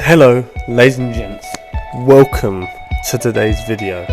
Hello ladies and gents, welcome to today's video.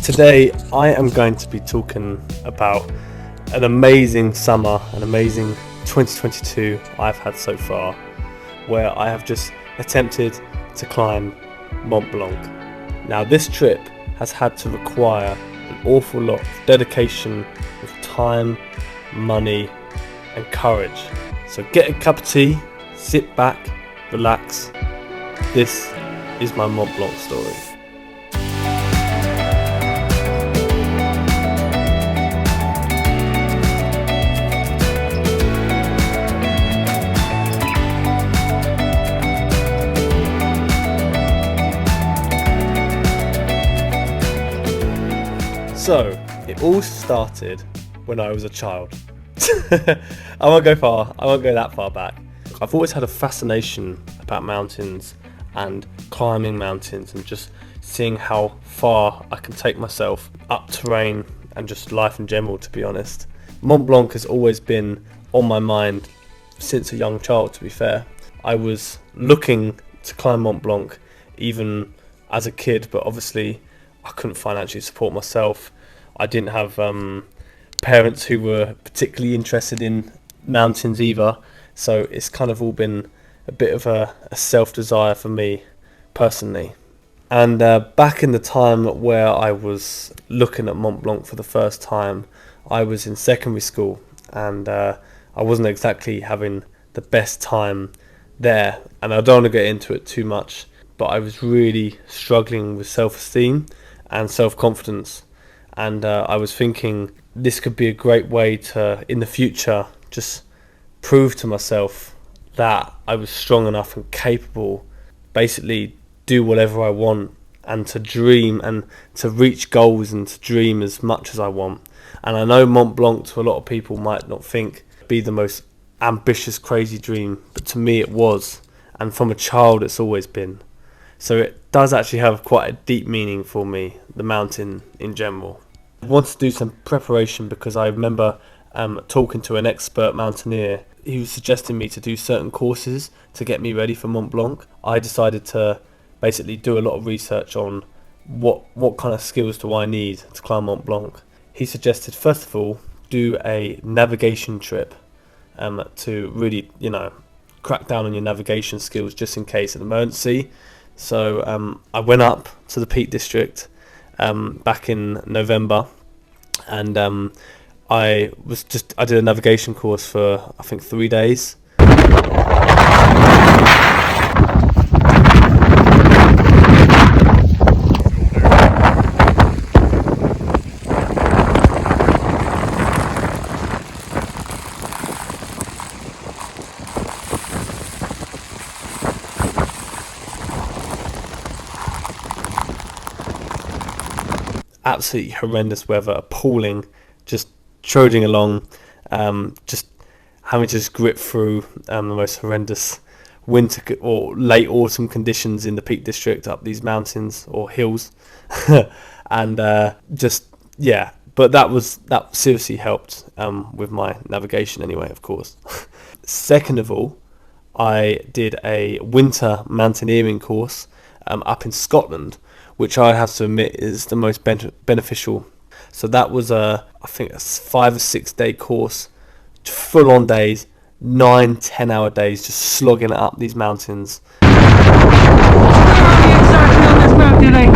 Today I am going to be talking about an amazing summer, an amazing 2022 I've had so far, where I have just attempted to climb Mont Blanc. Now this trip has had to require an awful lot of dedication with time, money and courage. So get a cup of tea, sit back, relax. This is my Mont Blanc story. So, it all started when I was a child. I won't go that far back. I've always had a fascination about mountains and climbing mountains and just seeing how far I can take myself up terrain and just life in general, to be honest. Mont Blanc has always been on my mind since a young child, to be fair. I was looking to climb Mont Blanc even as a kid, but obviously I couldn't financially support myself. I didn't have parents who were particularly interested in mountains either, so it's kind of all been a bit of a self-desire for me personally. And back in the time where I was looking at Mont Blanc for the first time, I was in secondary school, and I wasn't exactly having the best time there, and I don't want to get into it too much, but I was really struggling with self-esteem and self-confidence. And I was thinking this could be a great way to, in the future, just prove to myself that I was strong enough and capable, basically do whatever I want and to dream and to reach goals and to dream as much as I want. And I know Mont Blanc to a lot of people might not think be the most ambitious, crazy dream, but to me it was. And from a child it's always been. So it does actually have quite a deep meaning for me, the mountain in general. I wanted to do some preparation because I remember talking to an expert mountaineer. He was suggesting me to do certain courses to get me ready for Mont Blanc. I decided to basically do a lot of research on what kind of skills do I need to climb Mont Blanc. He suggested, first of all, do a navigation trip to really, crack down on your navigation skills just in case of an emergency. So I went up to the Peak District back in November, and I did a navigation course for I think 3 days. Absolutely horrendous weather, appalling, just trudging along, just having to just grip through the most horrendous winter or late autumn conditions in the Peak District up these mountains or hills. And but that seriously helped with my navigation anyway, of course. Second of all, I did a winter mountaineering course up in Scotland, which I have to admit is the most beneficial. So that was I think a 5 or 6 day course, full on days, 9-10 hour days, just slogging it up these mountains. Where are you exactly on this mountain lake?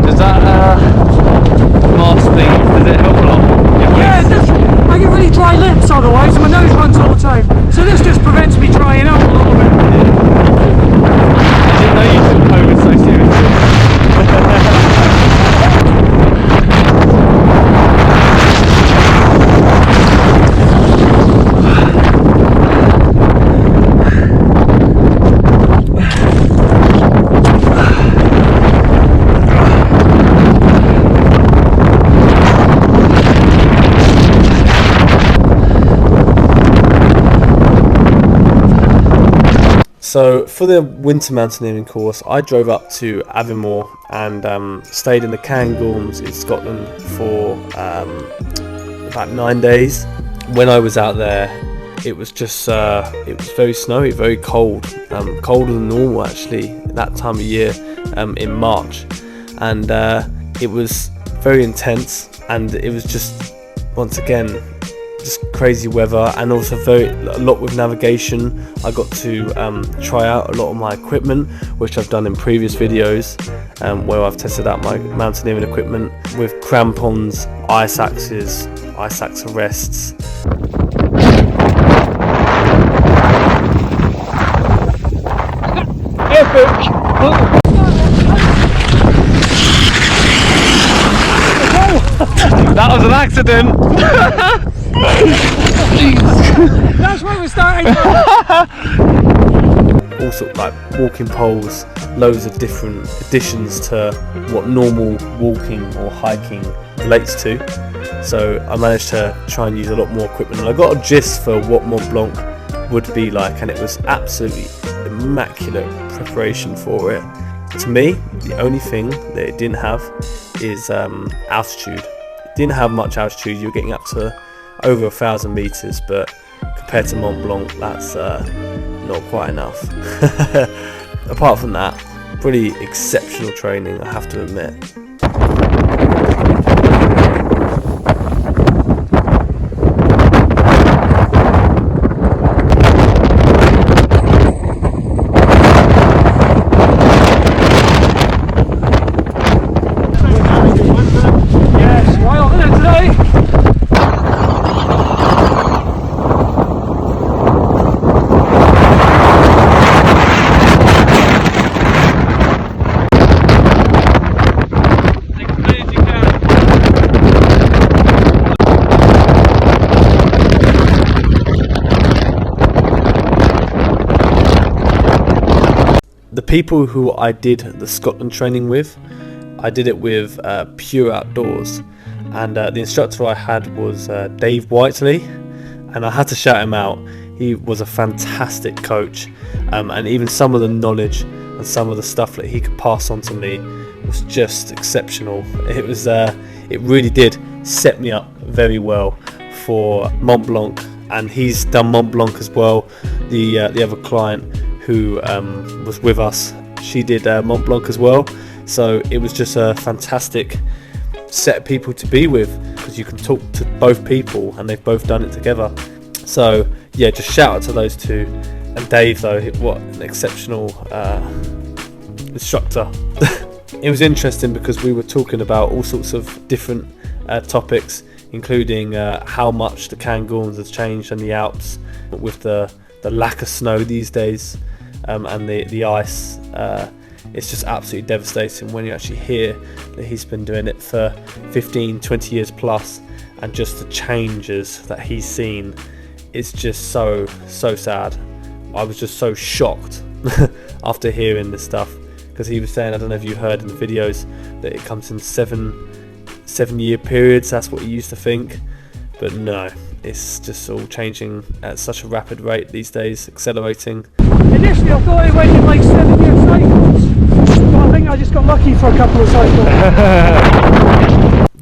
Does that mask thing, does it help a lot? Yeah, it does. I get really dry lips otherwise, and my nose runs all the time. So this just prevents me drying out a little bit. I didn't know you took COVID so seriously. So for the winter mountaineering course, I drove up to Aviemore and stayed in the Cairngorms in Scotland for about 9 days. When I was out there, it was just it was very snowy, very cold, colder than normal actually that time of year in March, and it was very intense, and it was just once again just crazy weather, and also a lot with navigation. I got to try out a lot of my equipment, which I've done in previous videos, where I've tested out my mountaineering equipment with crampons, ice axes, ice axe arrests. Epic! That was an accident! That's where we're starting from! Also, like walking poles, loads of different additions to what normal walking or hiking relates to. So I managed to try and use a lot more equipment, and I got a gist for what Mont Blanc would be like, and it was absolutely immaculate preparation for it. To me, the only thing that it didn't have is altitude. It didn't have much altitude. You're getting up to over 1,000 meters, but compared to Mont Blanc, that's not quite enough. Apart from that, pretty exceptional training, I have to admit. The people who I did the Scotland training with, I did it with Pure Outdoors, and the instructor I had was Dave Whiteley, and I had to shout him out. He was a fantastic coach, and even some of the knowledge and some of the stuff that he could pass on to me was just exceptional. It was it really did set me up very well for Mont Blanc, and he's done Mont Blanc as well. The other client who was with us, she did Mont Blanc as well, so it was just a fantastic set of people to be with, because you can talk to both people and they've both done it together. So yeah, just shout out to those two. And Dave though, what an exceptional instructor. It was interesting because we were talking about all sorts of different topics, including how much the Cairngorms has changed and the Alps with the lack of snow these days, and the ice. It's just absolutely devastating when you actually hear that he's been doing it for 15-20 years plus, and just the changes that he's seen is just so sad. I was just so shocked after hearing this stuff, because he was saying, I don't know if you heard in the videos, that it comes in seven-year periods. That's what he used to think, but no, it's just all changing at such a rapid rate these days, accelerating. Initially I thought it went in like 7-year cycles, but I think I just got lucky for a couple of cycles.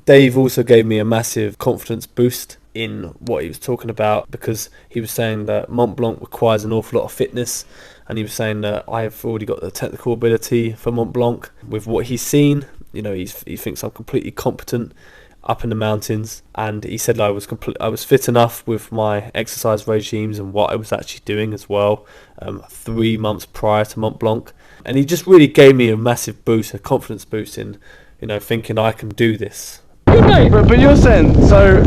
Dave also gave me a massive confidence boost in what he was talking about, because he was saying that Mont Blanc requires an awful lot of fitness, and he was saying that I've already got the technical ability for Mont Blanc with what he's seen. You know, he thinks I'm completely competent up in the mountains, and he said I was fit enough with my exercise regimes and what I was actually doing as well, 3 months prior to Mont Blanc, and he just really gave me a massive boost, a confidence boost in, you know, thinking I can do this. But you're saying, so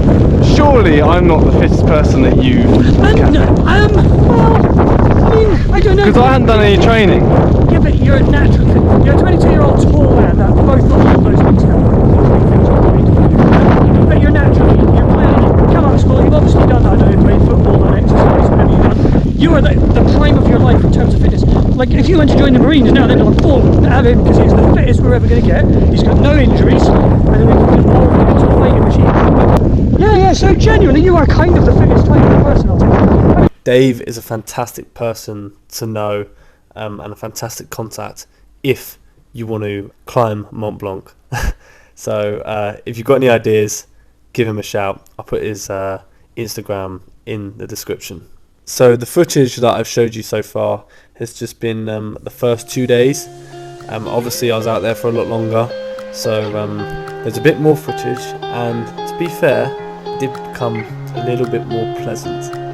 surely I'm not the fittest person that you can. No, well, I mean, I don't know. Because I hadn't done any training. Yeah, but you're a natural. You're a 22-year-old tall man that both got all those things down. But you're naturally, you're playing, come out of school, you've obviously done, I don't know, played football and exercise, whatever you've done. You are the prime of your life in terms of fitness. Like, if you went to join the Marines now, they'd like, oh, have him because he's the fittest we're ever going to get. He's got no injuries, and then we can put him all into a fighting machine. Yeah, so genuinely, you are kind of the fittest type of person, I'll tell you. Dave is a fantastic person to know, and a fantastic contact if you want to climb Mont Blanc. So if you've got any ideas, give him a shout. I'll put his Instagram in the description. So the footage that I've showed you so far has just been the first 2 days. Obviously I was out there for a lot longer, so there's a bit more footage, and to be fair, it did become a little bit more pleasant.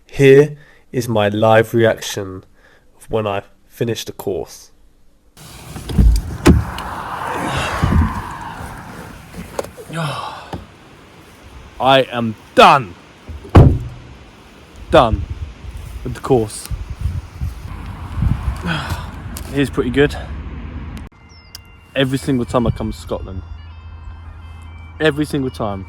Here is my live reaction of when I finished the course. I am done with the course. Here's pretty good. Every single time I come to Scotland, every single time.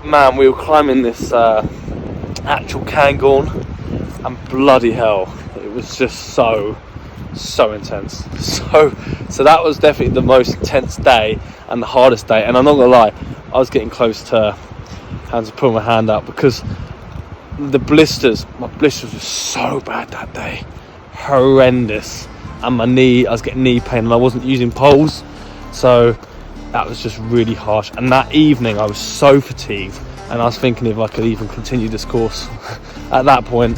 Man, we were climbing this actual Cairngorm, and bloody hell, it was just so intense. So that was definitely the most intense day and the hardest day. And I'm not gonna lie, I was getting close to having to pull my hand out because my blisters were so bad that day, horrendous. And my knee, I was getting knee pain, and I wasn't using poles, so that was just really harsh. And that evening I was so fatigued, and I was thinking if I could even continue this course at that point.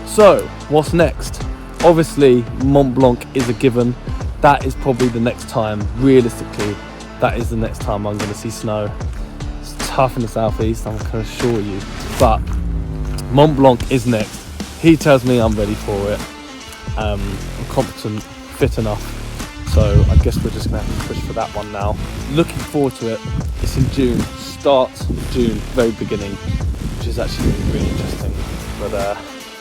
So what's next? Obviously Mont Blanc is a given. That is probably the next time, realistically, that is the next time I'm going to see snow. It's tough in the southeast, I can assure you, but Mont Blanc is next. He tells me I'm ready for it. I'm competent, fit enough. So I guess we're just going to have to push for that one now. Looking forward to it. It's in June, start of June, very beginning, which is actually really interesting. But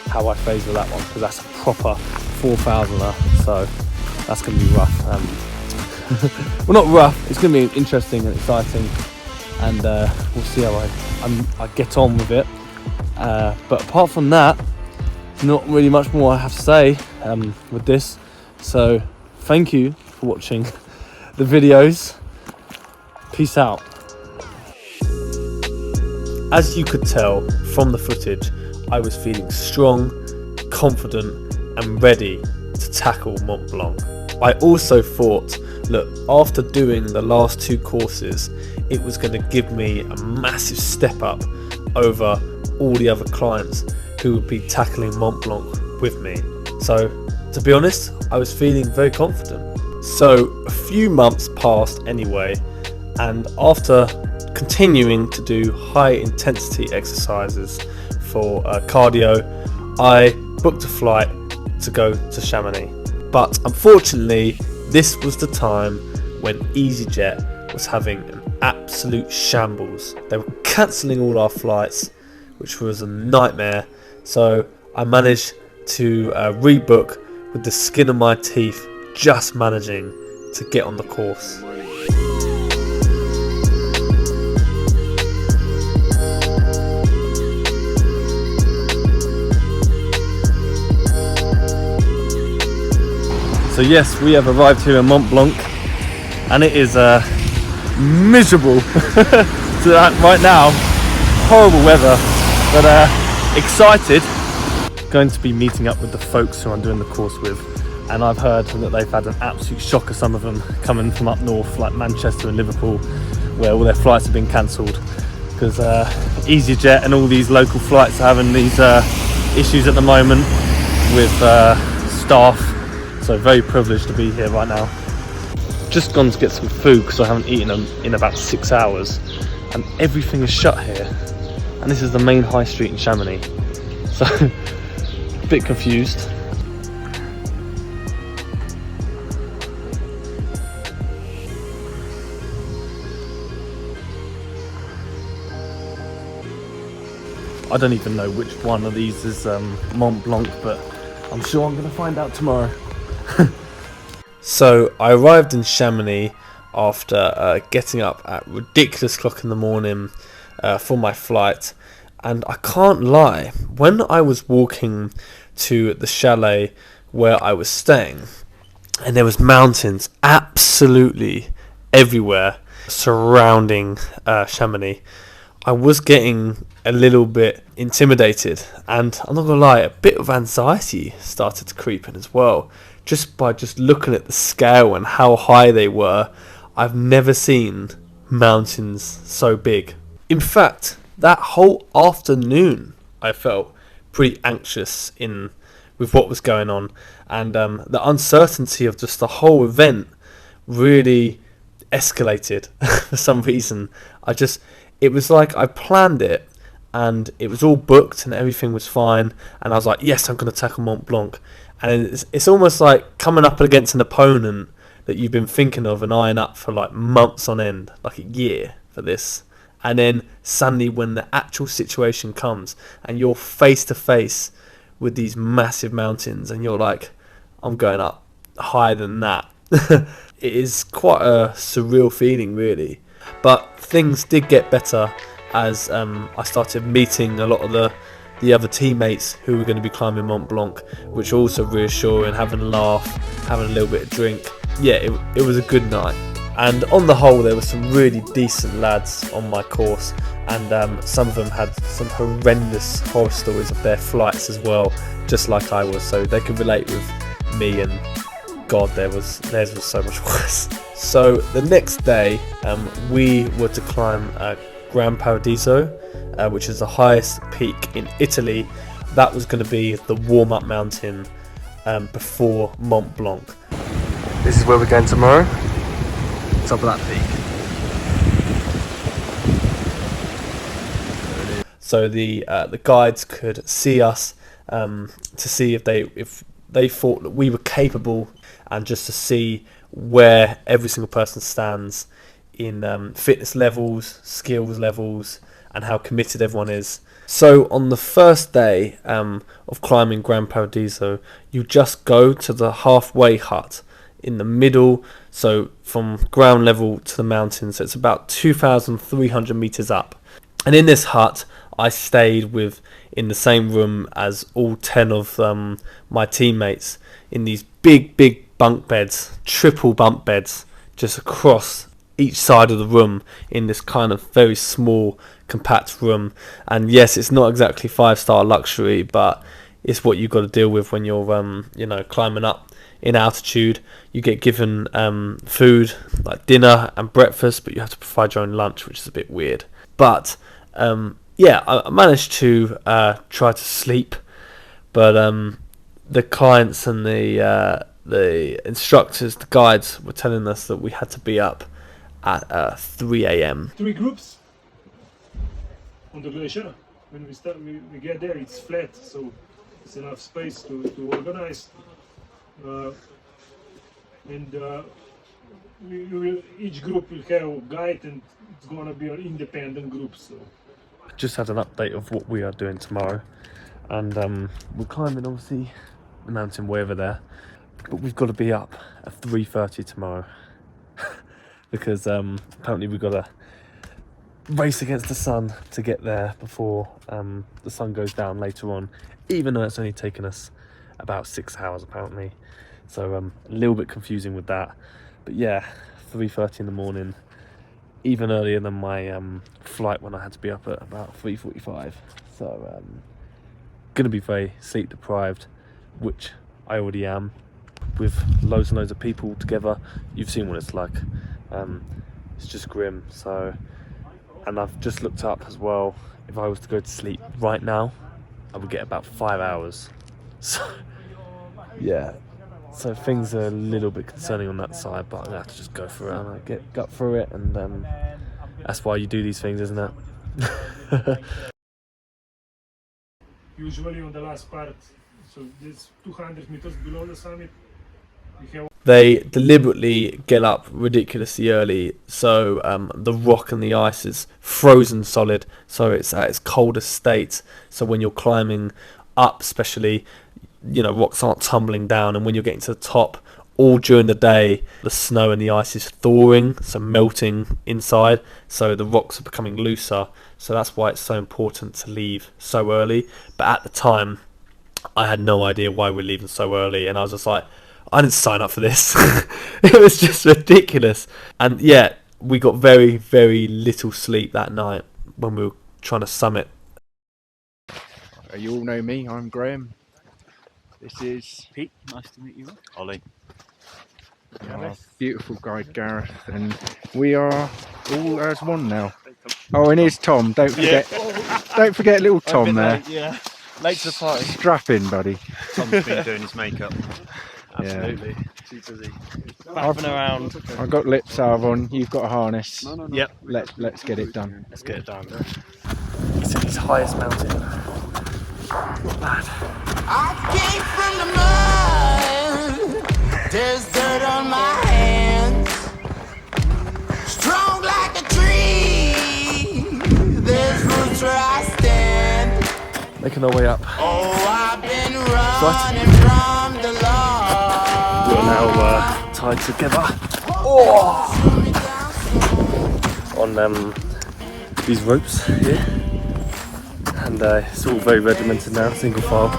how I phase with that one, because that's a proper 4,000er, so that's going to be rough. Well, not rough, it's going to be interesting and exciting, and we'll see how I get on with it. But apart from that, not really much more I have to say with this. So thank you for watching the videos. Peace out. As you could tell from the footage, I was feeling strong, confident and ready to tackle Mont Blanc. I also thought, look, after doing the last 2 courses, it was going to give me a massive step up over all the other clients who would be tackling Mont Blanc with me. So to be honest, I was feeling very confident. So a few months passed anyway, and after continuing to do high intensity exercises for cardio, I booked a flight to go to Chamonix. But unfortunately, this was the time when EasyJet was having an absolute shambles. They were cancelling all our flights, which was a nightmare. So I managed to rebook with the skin of my teeth, just managing to get on the course. So yes, we have arrived here in Mont Blanc, and it is miserable. So right now, horrible weather, but excited. Going to be meeting up with the folks who I'm doing the course with, and I've heard that they've had an absolute shocker, some of them coming from up north like Manchester and Liverpool, where all their flights have been cancelled because EasyJet and all these local flights are having these issues at the moment with staff. So very privileged to be here right now. Just gone to get some food because I haven't eaten in about 6 hours, and everything is shut here. And this is the main high street in Chamonix. So, a bit confused. I don't even know which one of these is Mont Blanc, but I'm sure I'm going to find out tomorrow. So I arrived in Chamonix after getting up at ridiculous clock in the morning for my flight, and I can't lie, when I was walking to the chalet where I was staying, and there was mountains absolutely everywhere surrounding Chamonix, I was getting a little bit intimidated, and I'm not gonna lie, a bit of anxiety started to creep in as well, just by looking at the scale and how high they were. I've never seen mountains so big. In fact, that whole afternoon I felt pretty anxious with what was going on, and the uncertainty of just the whole event really escalated for some reason. It was like I planned it and it was all booked and everything was fine, and I was like, yes, I'm going to tackle Mont Blanc. And it's almost like coming up against an opponent that you've been thinking of and eyeing up for like months on end, like a year for this. And then suddenly when the actual situation comes and you're face to face with these massive mountains and you're like, I'm going up higher than that. It is quite a surreal feeling, really. But things did get better as I started meeting a lot of the other teammates who were going to be climbing Mont Blanc, which were also reassuring, having a laugh, having a little bit of drink. Yeah, it was a good night. And on the whole, there were some really decent lads on my course, and some of them had some horrendous horror stories of their flights as well, just like I was, so they could relate with me, and God, theirs was so much worse. So the next day, we were to climb Gran Paradiso, which is the highest peak in Italy. That was going to be the warm-up mountain before Mont Blanc. This is where we're going tomorrow. Top of that peak. So the guides could see us to see if they thought that we were capable, and just to see where every single person stands in fitness levels, skills levels, and how committed everyone is. So on the first day of climbing Gran Paradiso, you just go to the halfway hut in the middle, so from ground level to the mountains. So it's about 2,300 meters up, and in this hut I stayed in the same room as all 10 of my teammates, in these big bunk beds, triple bunk beds, just across each side of the room in this kind of very small, compact room. And yes, it's not exactly 5-star luxury, but it's what you've got to deal with when you're climbing up in altitude. You get given food like dinner and breakfast, but you have to provide your own lunch, which is a bit weird. But I managed to try to sleep, but the clients and the instructors, the guides, were telling us that we had to be up at 3 a.m. 3 groups on the glacier. When we get there, it's flat, so it's enough space to organize. Each group will have a guide, and it's gonna be an independent group. So just had an update of what we are doing tomorrow, and we're climbing obviously the mountain way over there, but we've got to be up at 3:30 tomorrow because apparently we've got to race against the sun to get there before the sun goes down later on, even though it's only taken us about 6 hours apparently. So a little bit confusing with that, but yeah, 3:30 in the morning, even earlier than my flight when I had to be up at about 3:45. So gonna be very sleep deprived, which I already am, with loads and loads of people together. You've seen what it's like. It's just grim. So, and I've just looked up as well, if I was to go to sleep right now, I would get about 5 hours. So yeah, so things are a little bit concerning on that side, but I'm gonna have to just go through it and get through it, and that's why you do these things, isn't it? usually on the last part. So this 200 meters below the summit, we have. They deliberately get up ridiculously early, so the rock and the ice is frozen solid, so it's at its coldest state. So when you're climbing up, especially, you know, rocks aren't tumbling down, and when you're getting to the top, all during the day, the snow and the ice is thawing, so melting inside, so the rocks are becoming looser. So that's why it's so important to leave so early. But at the time, I had no idea why we're leaving so early, and I was just like, I didn't sign up for this. It was just ridiculous. And yeah, we got very, very little sleep that night when we were trying to summit. You all know me, I'm Graham. This is Pete, nice to meet you. Ollie. our beautiful guide Gareth, and we are all as one now. Oh, and here's Tom, don't forget. Don't forget little Tom there. Yeah. Late to the party. Strap in, buddy. Tom's been doing his makeup. Absolutely. Too busy. I've around. I've got lip salve on, you've got a harness. Yep. Let's get it done. Let's get it done. It's his highest mountain. Not bad. I came from the mud. There's dirt on my hands. Strong like a tree. There's roots where I stand. Making our way up. Oh, I've been running from the law. We're now tied together on these ropes here, and it's all very regimented now, single file.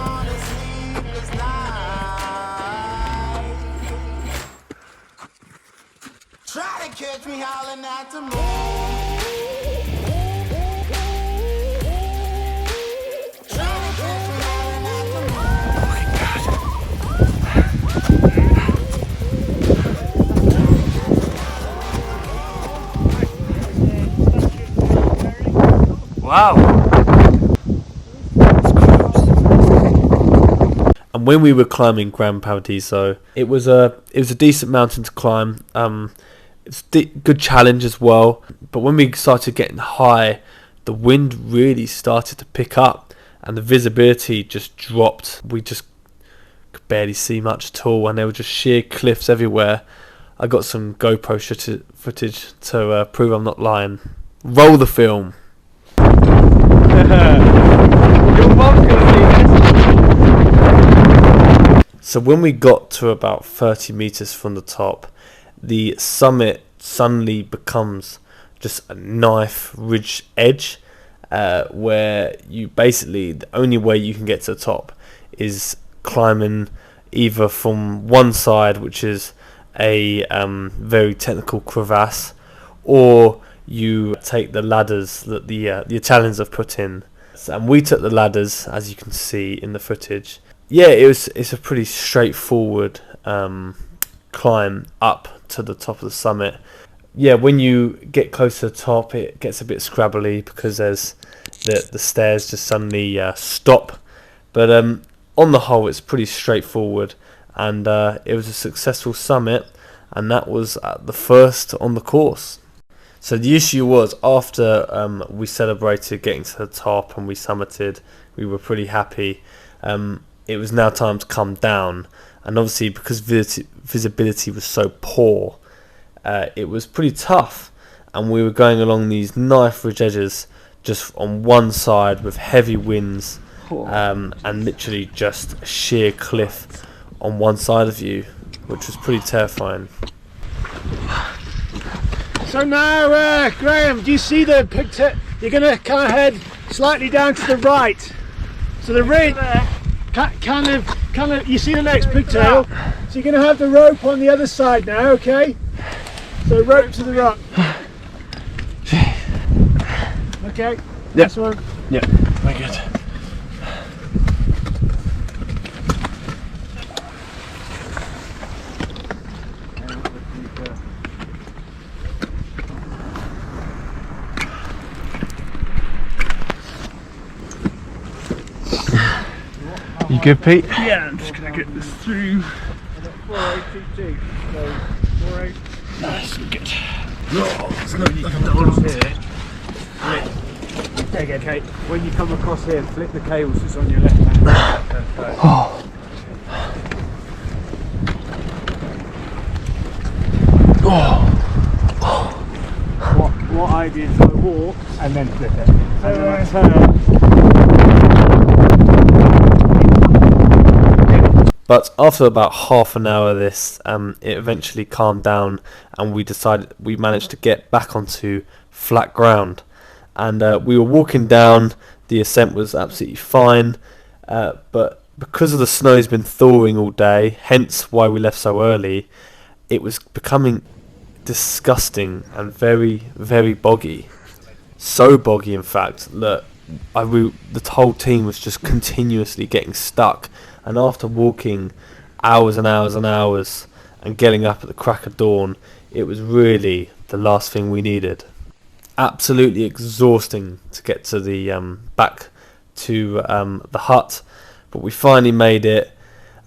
Try to catch me howling at the moon. Wow. And when we were climbing Gran Paradiso, it was a decent mountain to climb. It's good challenge as well. But when we started getting high, the wind really started to pick up, and the visibility just dropped. We just could barely see much at all, and there were just sheer cliffs everywhere. I got some GoPro footage to prove I'm not lying. Roll the film. Your mum's gonna see this. So when we got to about 30 meters from the top, the summit suddenly becomes just a knife ridge edge, where you basically, the only way you can get to the top is climbing either from one side, which is a very technical crevasse, or you take the ladders that the Italians have put in. And we took the ladders, as you can see in the footage. Yeah, it's a pretty straightforward climb up to the top of the summit. Yeah, when you get close to the top, it gets a bit scrabbly because there's the stairs just suddenly stop. But on the whole, it's pretty straightforward, and it was a successful summit, and that was the first on the course. So the issue was, after we celebrated getting to the top and we summited, we were pretty happy. It was now time to come down, and obviously because visibility was so poor, it was pretty tough, and we were going along these knife ridge edges just on one side with heavy winds, and literally just a sheer cliff on one side of you, which was pretty terrifying. So now, Graham, do you see the picture? You're going to kind of head slightly down to the right. So the ridge, kind of, you see the next pigtail? So you're going to have the rope on the other side now, okay? So rope to the rock. Okay, this one. Yeah, very good. You good, Pete? Yeah, I'm just going to get this through. 4822. So 48. Nice and good. No, there's no need to come down here. Okay, when you come across here, flip the cables that's on your left hand. What I did is I walk and then flip it. And then I turn. But after about half an hour of this, it eventually calmed down, and we managed to get back onto flat ground. And we were walking down, the ascent was absolutely fine, but because of the snow's been thawing all day, hence why we left so early, it was becoming disgusting and very, very boggy. So boggy, in fact, that the whole team was just continuously getting stuck. And after walking hours and hours and hours and getting up at the crack of dawn, it was really the last thing we needed. Absolutely exhausting to get to the back to the hut, but we finally made it,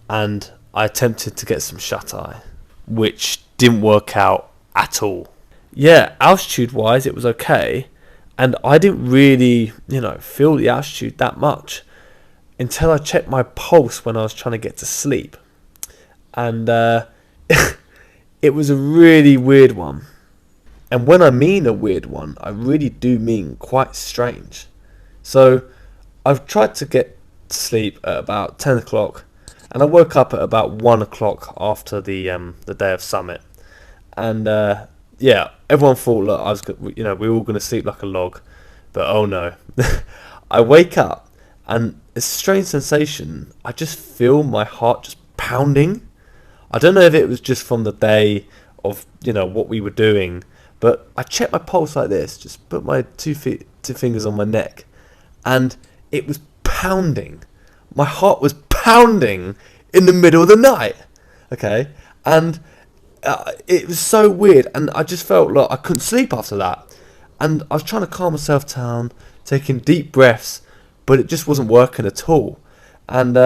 and I attempted to get some shut-eye, which didn't work out at all. Yeah, altitude-wise, it was okay, and I didn't really, feel the altitude that much until I checked my pulse when I was trying to get to sleep. And it was a really weird one. And when I mean a weird one, I really do mean quite strange. So I've tried to get to sleep at about 10 o'clock, and I woke up at about 1 o'clock after the day of summit. And everyone thought that we were all going to sleep like a log, but oh no. I wake up, and it's a strange sensation. I just feel my heart just pounding. I don't know if it was just from the day of what we were doing, but I checked my pulse like this, just put my two fingers on my neck, and it was pounding. My heart was pounding in the middle of the night. Okay, and it was so weird, and I just felt like I couldn't sleep after that. And I was trying to calm myself down, taking deep breaths, but it just wasn't working at all. And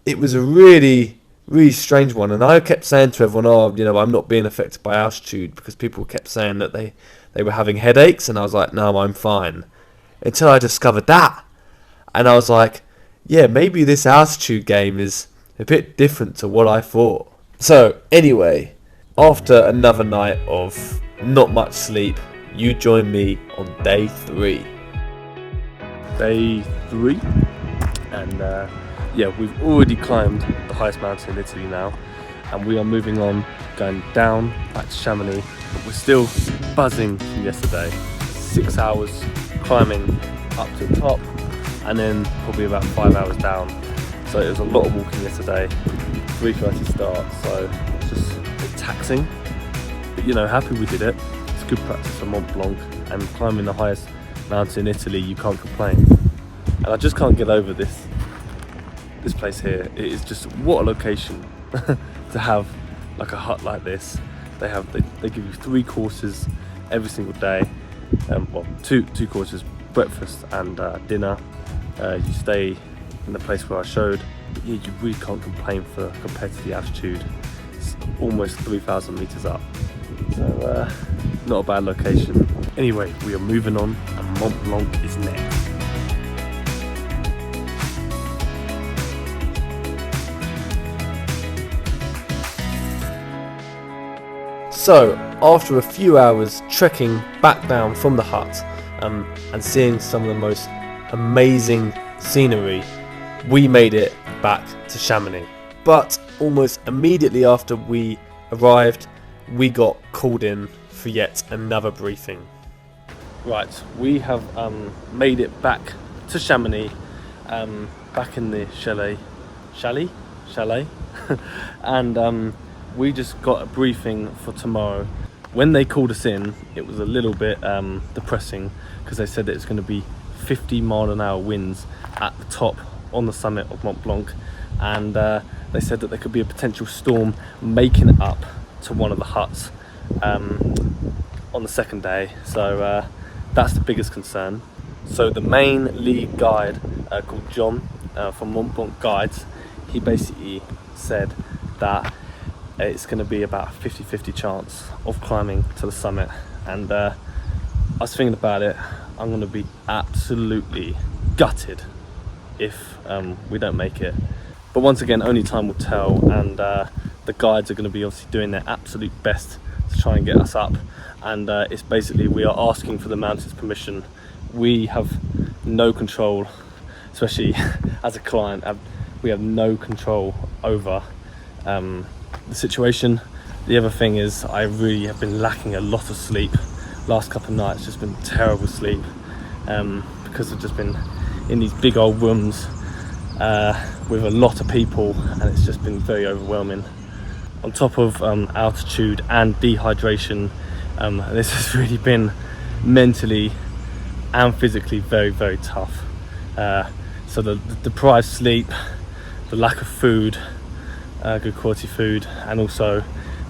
it was a really, really strange one. And I kept saying to everyone, I'm not being affected by altitude, because people kept saying that they were having headaches, and I was like, no, I'm fine. Until I discovered that. And I was like, yeah, maybe this altitude game is a bit different to what I thought. So anyway, after another night of not much sleep, you join me on day 3. Day 3, and we've already climbed the highest mountain in Italy now, and we are moving on, going down back to Chamonix. But we're still buzzing from yesterday. 6 hours climbing up to the top, and then probably about 5 hours down. So it was a lot of walking yesterday. 3:30 start, so it's just a bit taxing. But happy we did it. It's good practice for Mont Blanc, and climbing the highest mountain in Italy, you can't complain. And I just can't get over this place here. It is just, what a location to have like a hut like this. They give you 3 courses every single day. Two courses, breakfast and dinner. You stay in the place where I showed. But yeah, you really can't complain compared to the altitude. It's almost 3,000 meters up. So not a bad location. Anyway, we are moving on, and Mont Blanc is next. So, after a few hours trekking back down from the hut and seeing some of the most amazing scenery, we made it back to Chamonix. But almost immediately after we arrived, we got called in for yet another briefing. Right, we have made it back to Chamonix, back in the chalet, and we just got a briefing for tomorrow. When they called us in, it was a little bit depressing, because they said that it's going to be 50-mile-an-hour winds at the top on the summit of Mont Blanc, and they said that there could be a potential storm making it up to one of the huts on the second day. So that's the biggest concern. So the main lead guide called John from Mont Blanc Guides, he basically said that it's going to be about a 50-50 chance of climbing to the summit. And I was thinking about it. I'm going to be absolutely gutted if we don't make it. But once again, only time will tell, and the guides are going to be obviously doing their absolute best to try and get us up. And it's basically, we are asking for the mountain's permission. We have no control, especially as a client, we have no control over the situation. The other thing is, I really have been lacking a lot of sleep. Last couple of nights, just been terrible sleep, because I've just been in these big old rooms with a lot of people, and it's just been very overwhelming. On top of altitude and dehydration, this has really been mentally and physically very, very tough. So the deprived sleep, the lack of food, good quality food, and also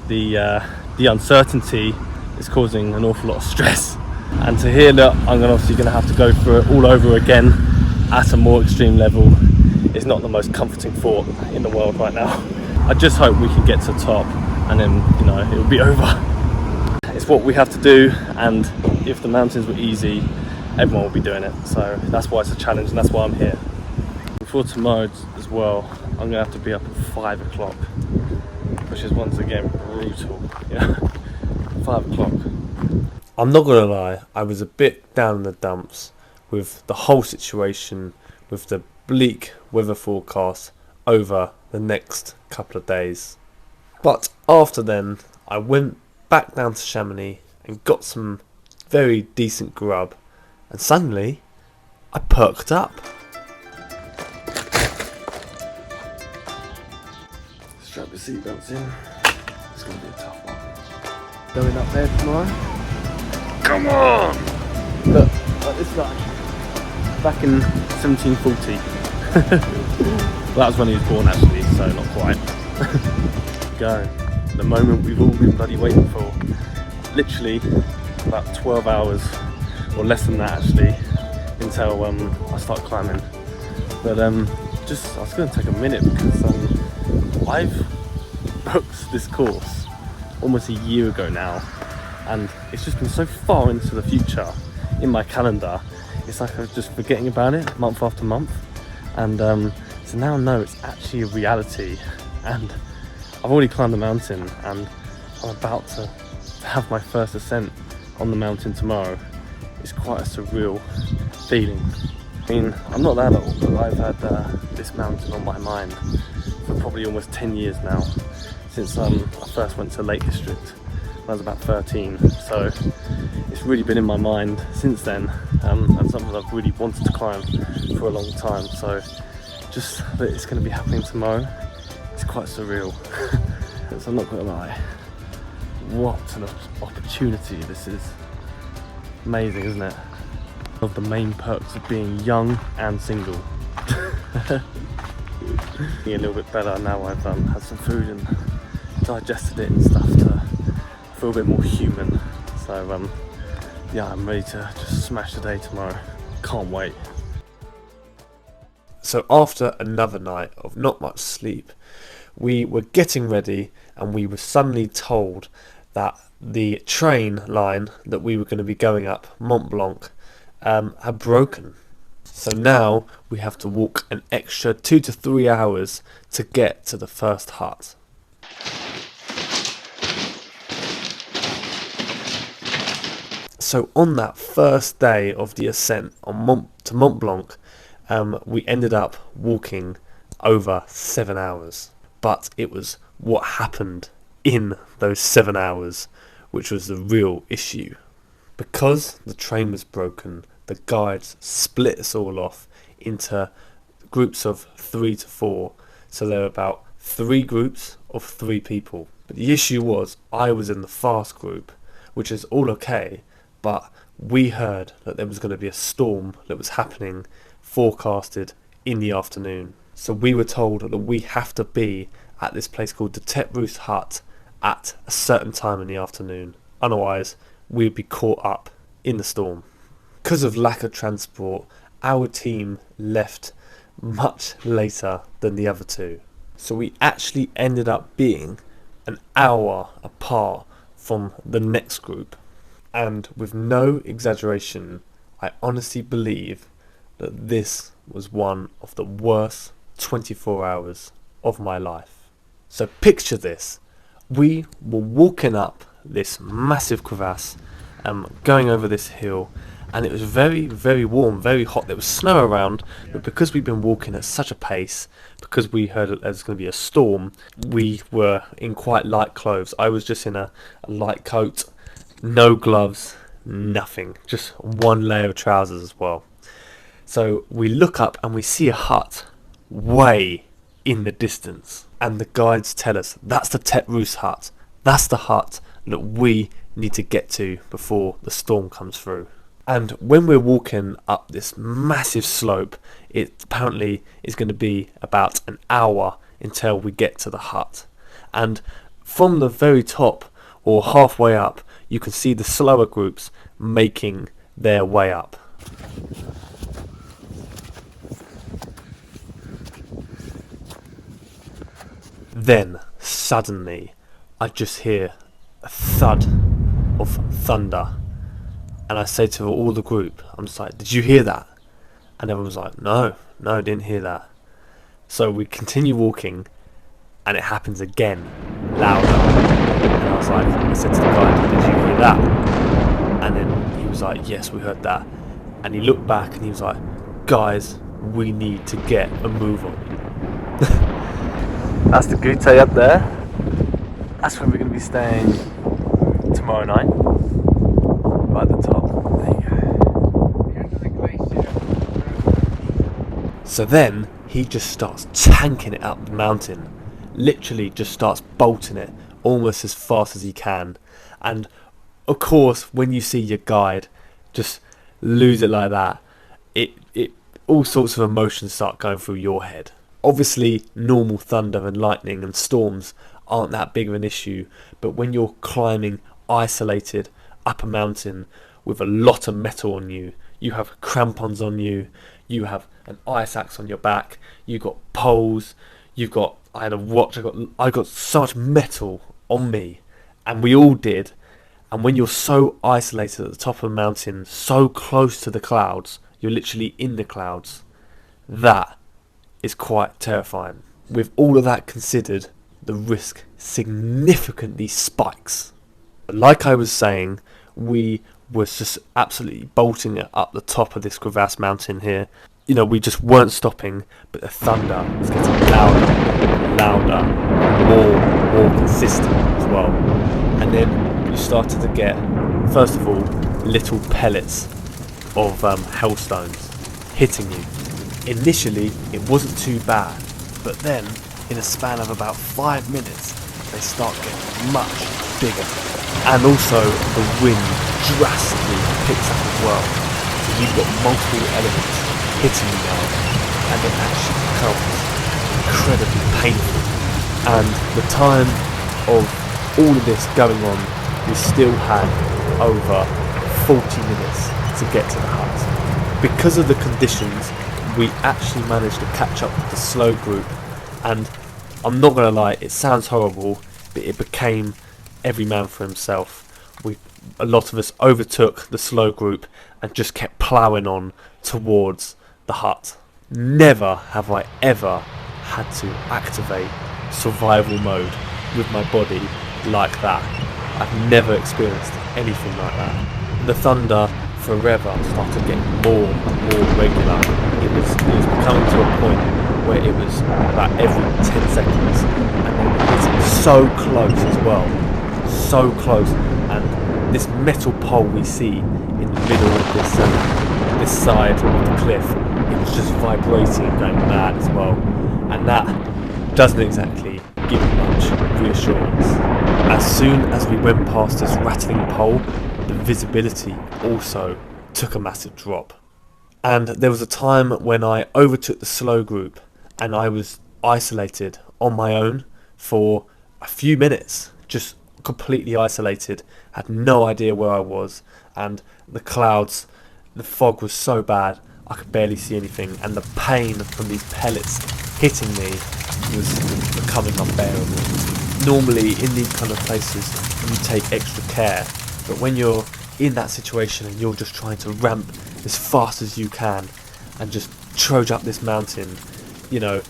the uncertainty is causing an awful lot of stress. And to hear that I'm obviously going to have to go through it all over again at a more extreme level is not the most comforting thought in the world right now. I just hope we can get to the top, and then, you know, it'll be over. It's what we have to do, and if the mountains were easy, everyone will be doing it. So that's why it's a challenge, and that's why I'm here. For tomorrow as well, I'm gonna have to be up at 5 o'clock, which is once again brutal. Yeah, 5 o'clock. I'm not gonna lie, I was a bit down in the dumps with the whole situation, with the bleak weather forecast over the next couple of days. But after then, I went back down to Chamonix and got some very decent grub, and suddenly I perked up. Strap your seatbelts in. It's going to be a tough one. Going up there tomorrow. Come on! Look, like this guy. Back in 1740. Well, that was when he was born actually, so not quite. Go. The moment we've all been bloody waiting for. Literally about 12 hours, or less than that actually, until I start climbing. But I was going to take a minute because I've booked this course almost a year ago now, and it's just been so far into the future in my calendar. It's like I was just forgetting about it month after month, and so now I know it's actually a reality, and I've already climbed the mountain, and I'm about to have my first ascent on the mountain tomorrow. It's quite a surreal feeling. I mean, I'm not that old, but I've had this mountain on my mind for probably almost 10 years now, since I first went to Lake District when I was about 13. So it's really been in my mind since then, and something I've really wanted to climb for a long time. So just that it's going to be happening tomorrow, it's quite surreal. So I'm not going to lie, what an opportunity this is. Amazing, isn't it? One of the main perks of being young and single. Getting a little bit better now I've had some food and digested it and stuff, to feel a bit more human. So yeah, I'm ready to just smash the day tomorrow. Can't wait. So after another night of not much sleep, we were getting ready, and we were suddenly told that the train line that we were going to be going up Mont Blanc had broken. So now we have to walk an extra 2 to 3 hours to get to the first hut. So on that first day of the ascent on Mont Blanc, we ended up walking over 7 hours. But it was what happened in those 7 hours which was the real issue. Because the train was broken, the guides split us all off into groups of 3 to 4. So there were about 3 groups of 3 people. But the issue was, I was in the fast group, which is all okay, but we heard that there was going to be a storm that was happening, forecasted in the afternoon. So we were told that we have to be at this place called the Tetrus Hut at a certain time in the afternoon. Otherwise, we would be caught up in the storm. Because of lack of transport, our team left much later than the other 2. So we actually ended up being an hour apart from the next group. And with no exaggeration, I honestly believe that this was one of the worst 24 hours of my life. So picture this. We were walking up this massive crevasse, going over this hill, and it was very, very warm, very hot. There was snow around, but because we'd been walking at such a pace, because we heard there was going to be a storm, we were in quite light clothes. I was just in a light coat, no gloves, nothing, just one layer of trousers as well. So we look up and we see a hut way in the distance, and the guides tell us that's the Tête Rousse hut. That's the hut that we need to get to before the storm comes through. And when we're walking up this massive slope, it apparently is going to be about an hour until we get to the hut. And from the very top, or halfway up, you can see the slower groups making their way up. Then, suddenly, I just hear a thud of thunder. And I say to all the group, I'm just like, did you hear that? And everyone's like, no, didn't hear that. So we continue walking, and it happens again, louder. And I said to the guy, did you hear that? And then he was like, yes, we heard that. And he looked back and he was like, guys, we need to get a move on. That's the Goutte up there. That's where we're going to be staying tomorrow night. Right at the top. So then he just starts tanking it up the mountain. Literally just starts bolting it almost as fast as he can. And of course, when you see your guide just lose it like that, it all sorts of emotions start going through your head. Obviously, normal thunder and lightning and storms aren't that big of an issue, but when you're climbing isolated up a mountain with a lot of metal on you, you have crampons on you, you have an ice axe on your back, you've got poles, I had a watch, I got so much metal on me, and we all did. And when you're so isolated at the top of a mountain, so close to the clouds, you're literally in the clouds, that is quite terrifying. With all of that considered, the risk significantly spikes. Like I was saying, we were just absolutely bolting it up the top of this crevasse mountain here. You know, we just weren't stopping, but the thunder was getting louder, more consistent as well. And then you started to get, first of all, little pellets of hailstones hitting you. Initially, it wasn't too bad, but then, in a span of about 5 minutes, they start getting much bigger. And also, the wind drastically picks up as well. So you've got multiple elements hitting you now, and it actually becomes incredibly painful. And the time of all of this going on, we still had over 40 minutes to get to the hut. Because of the conditions, we actually managed to catch up with the slow group, and I'm not going to lie, it sounds horrible, but it became every man for himself. A lot of us overtook the slow group and just kept ploughing on towards the hut. Never have I ever had to activate survival mode with my body like that. I've never experienced anything like that. The thunder forever started getting more and more regular. It was coming to a point where it was about every 10 seconds, and it was so close as well, so close. And this metal pole we see in the middle of this side of the cliff, it was just vibrating and going mad as well, and that doesn't exactly give much reassurance. As soon as we went past this rattling pole, the visibility also took a massive drop. And there was a time when I overtook the slow group and I was isolated on my own for a few minutes, just completely isolated, had no idea where I was, and the clouds, the fog was so bad I could barely see anything, and the pain from these pellets hitting me was becoming unbearable. Normally in these kind of places you take extra care, but when you're in that situation and you're just trying to ramp as fast as you can and just trudge up this mountain. You know,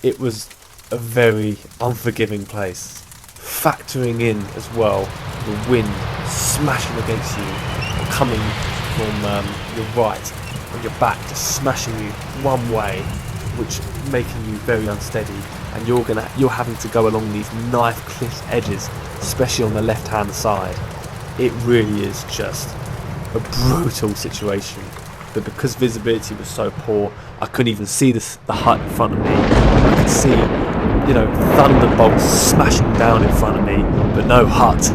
it was a very unforgiving place. Factoring in as well the wind smashing against you, or coming from your right on your back, just smashing you one way, which making you very unsteady, and you're having to go along these knife cliff edges, especially on the left hand side. It really is just a brutal situation. But because visibility was so poor, I couldn't even see the hut in front of me. I could see, you know, thunderbolts smashing down in front of me, but no hut.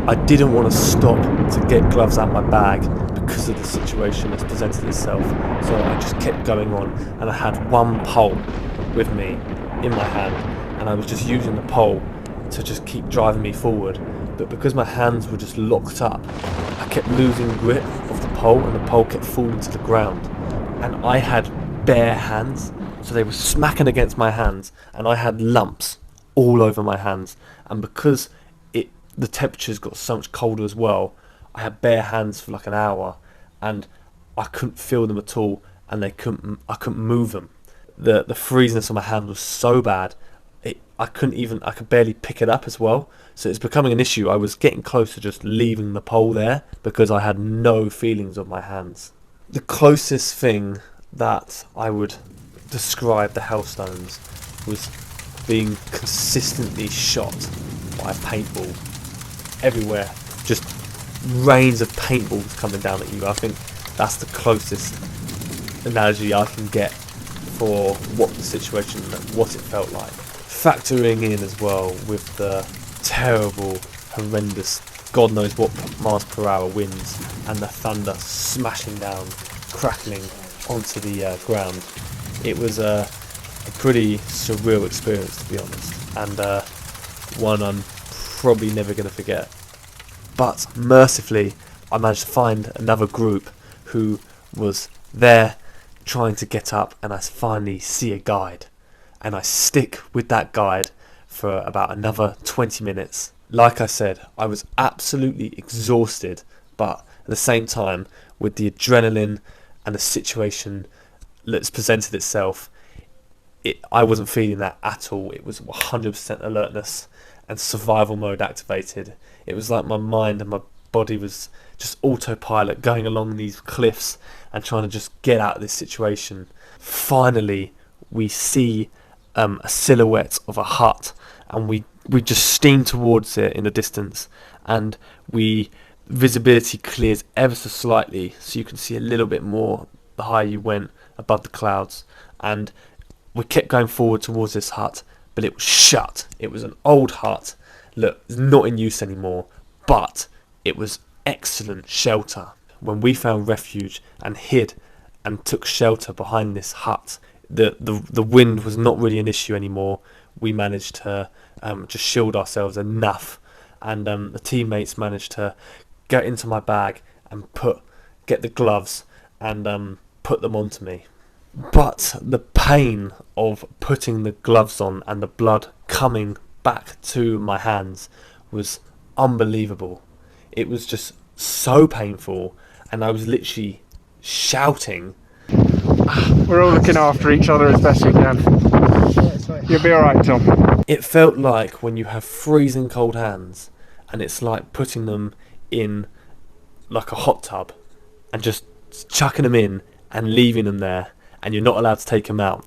I didn't want to stop to get gloves out of my bag because of the situation that's presented itself, so I just kept going on, and I had one pole with me in my hand, and I was just using the pole to just keep driving me forward. But because my hands were just locked up, I kept losing grip of the pole, and the pole kept falling to the ground, and I had bare hands, so they were smacking against my hands, and I had lumps all over my hands. And because the temperatures got so much colder as well, I had bare hands for like an hour, and I couldn't feel them at all, and I couldn't move them. The freeziness on my hand was so bad, I could barely pick it up as well. So it's becoming an issue. I was getting close to just leaving the pole there because I had no feelings of my hands. The closest thing that I would describe the hailstones was being consistently shot by a paintball everywhere. Just rains of paintballs coming down at you. I think that's the closest analogy I can get for what the situation, what it felt like. Factoring in as well with the terrible, horrendous, God knows what miles per hour winds, and the thunder smashing down, crackling onto the ground. It was a pretty surreal experience, to be honest, and one I'm probably never going to forget. But mercifully, I managed to find another group who was there trying to get up, and I finally see a guide, and I stick with that guide for about another 20 minutes. Like I said, I was absolutely exhausted, but at the same time, with the adrenaline and the situation that's presented itself, I wasn't feeling that at all. It was 100% alertness and survival mode activated. It was like my mind and my body was just autopilot, going along these cliffs and trying to just get out of this situation. Finally, we see a silhouette of a hut, and we just steam towards it in the distance, and visibility clears ever so slightly, so you can see a little bit more the higher you went above the clouds. And we kept going forward towards this hut, but it was shut. It was an old hut. Look, it's not in use anymore, but it was excellent shelter. When we found refuge and hid and took shelter behind this hut, the wind was not really an issue anymore. We managed to just shield ourselves enough, and the teammates managed to get into my bag and get the gloves and put them onto me. But the pain of putting the gloves on and the blood coming back to my hands was unbelievable. It was just so painful, and I was literally shouting. We're all looking after each other as best we can. You'll be alright, Tom. It felt like when you have freezing cold hands, and it's like putting them in like a hot tub and just chucking them in and leaving them there, and you're not allowed to take them out.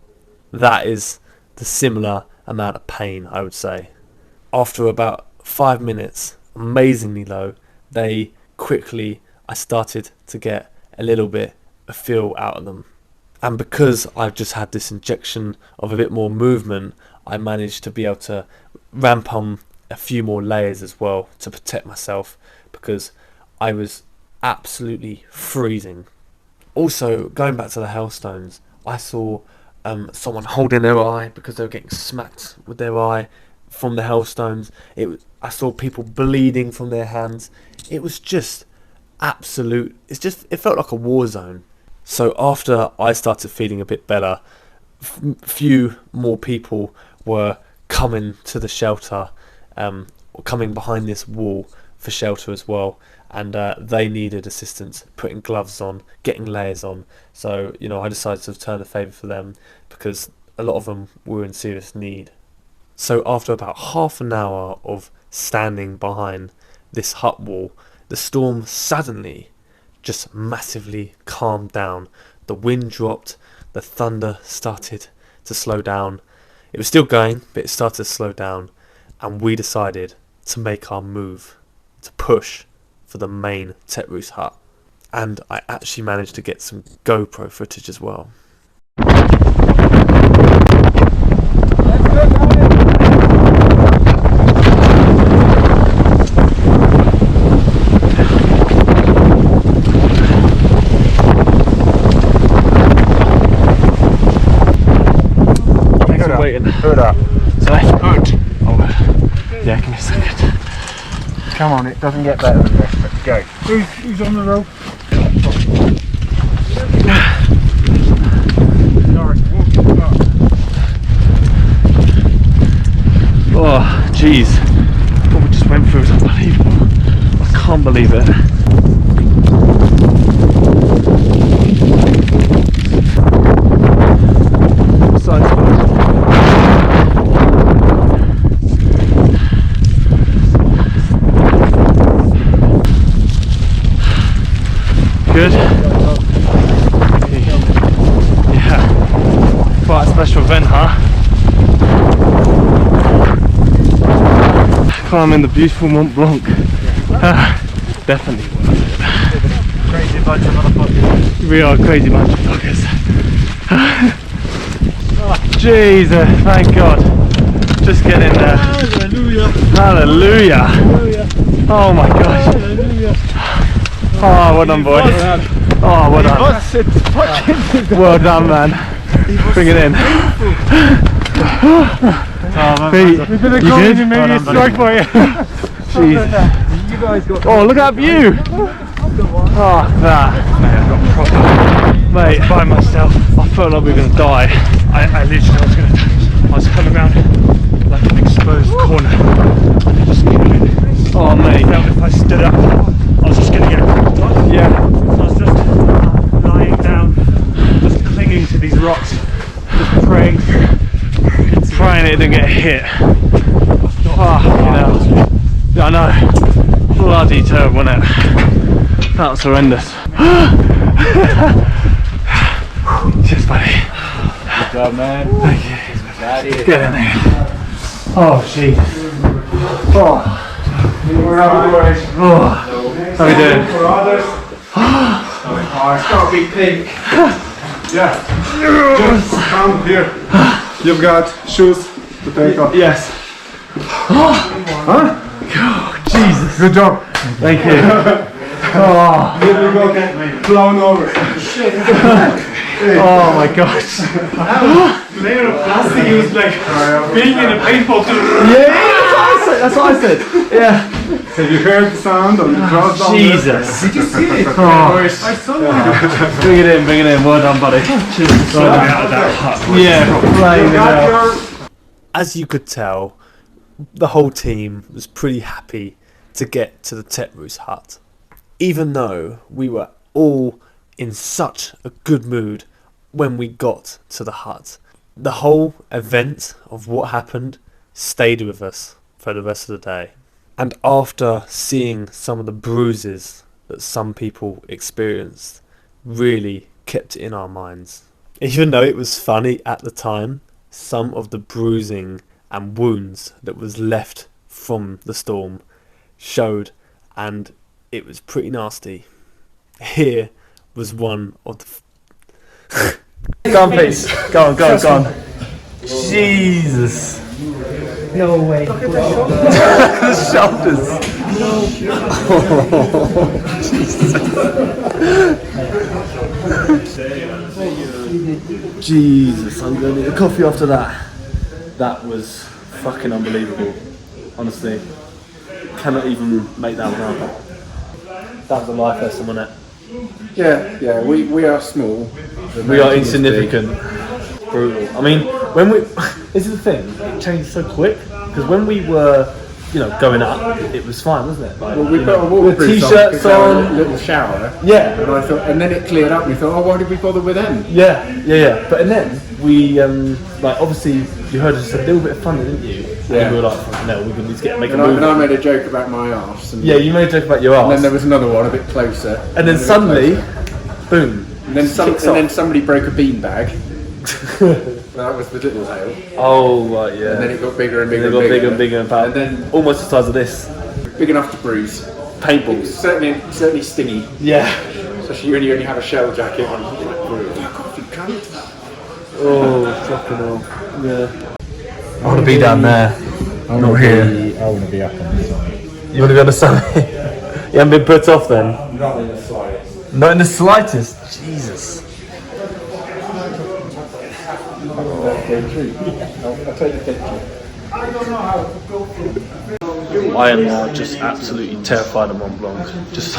That is the similar amount of pain, I would say. After about 5 minutes, amazingly low, I started to get a little bit of feel out of them. And because I've just had this injection of a bit more movement, I managed to be able to ramp on a few more layers as well to protect myself, because I was absolutely freezing. Also, going back to the hailstones, I saw someone holding their eye because they were getting smacked with their eye from the hailstones. I saw people bleeding from their hands. It was just absolute. It felt like a war zone. So after I started feeling a bit better, few more people were coming to the shelter, or coming behind this wall for shelter as well, and they needed assistance putting gloves on, getting layers on. So, you know, I decided to return the favour for them because a lot of them were in serious need. So after about half an hour of standing behind this hut wall, the storm suddenly just massively calmed down. The wind dropped, the thunder started to slow down. It was still going, but it started to slow down, and we decided to make our move, to push for the main Tetrus hut. And I actually managed to get some GoPro footage as well. Hood up. Sorry? Hood. Oh, yeah, give me a second. Come on, it doesn't get better than this. Let's go. Who's on the rope? Oh, jeez. What we just went through is unbelievable. I can't believe it. Good. Yeah. Quite a special event, huh? Climbing the beautiful Mont Blanc. Definitely worth it. Crazy bunch of motherfuckers. We are a crazy bunch of fuckers. Jesus, thank God. Just get in there. Hallelujah. Hallelujah. Hallelujah. Oh my gosh. Hallelujah. Oh, well done, boy. Oh, well done. Well done, man. Bring it in. Pete, We've been a you comedy, good? maybe a strike for you. Jesus. You guys got. Oh, look at that view. Oh, that. Mate, I got proper Mate, by myself. I felt like we were going to die. I literally I was coming around like an exposed corner. And I just Oh, mate. felt if I stood up, I was just going to get rocked off. Yeah. So I was just lying down, just clinging to these rocks, just praying. Praying it didn't get hit. Oh, you know. Yeah, I know. Bloody terrible, wasn't it? That was horrendous. Cheers, buddy. Good job, man. Thank you. Get in there. Oh, jeez. Oh. Oh. How we doing? It's got to be pink. Yeah. Just come here. You've got shoes to take off. Yes. Huh? Oh, Jesus. Good job. Thank you. Oh. Here we go. Get blown over. Oh my gosh. Layer of plastic, he was like being in a paintball too. Yeah, that's what I said. Yeah. Have you heard the sound of the cross down Jesus. Did you see it? Oh. I saw that. Bring it in. Well done, buddy. Out of that hut. Yeah, playing it Got out. your As you could tell, the whole team was pretty happy to get to the Tetrus hut. Even though we were all in such a good mood when we got to the hut. The whole event of what happened stayed with us for the rest of the day. And after seeing some of the bruises that some people experienced, really kept it in our minds. Even though it was funny at the time, some of the bruising and wounds that was left from the storm showed, and it was pretty nasty. Here was one of the... Go on, please. Go on. Jesus. No way. The shoulders. Jesus, I'm going to need a coffee after that. That was fucking unbelievable. Honestly. Cannot even make that one up. That was a life lesson, wasn't it? Yeah, we are small. We are insignificant. Brutal. I mean, when we... This is the thing, it changed so quick. Because when we were going up, it was fine, wasn't it? Like, Well, we put our with waterproofs t-shirts on, on. a little shower. Yeah. And I thought, and then it cleared up, and we thought, oh, why did we bother with them? Yeah. But and then we obviously you heard just a little bit of thunder, didn't you? Yeah. And we were like, no, we're going to make a And move. I made a joke about my arse. And Yeah, you made a joke about your arse. And then there was another one a bit closer. And then suddenly, boom. And then, kicks off. somebody broke a beanbag. That was the little hail. Oh right, yeah. And then it got bigger and bigger And it got bigger and bigger, about and then almost the size of this. big enough to bruise. Paintballs. Certainly stingy. Yeah. Especially when you only have a shell jacket on. Fuck off, you cunt. Oh, fucking hell. Yeah. I want to be down there. Not here. I want to be up on the side. You want to be on the summit? You haven't been put off then? Not in the slightest. Not in the slightest. Jesus. I'll take the picture. I am now just absolutely terrified of Mont Blanc. Just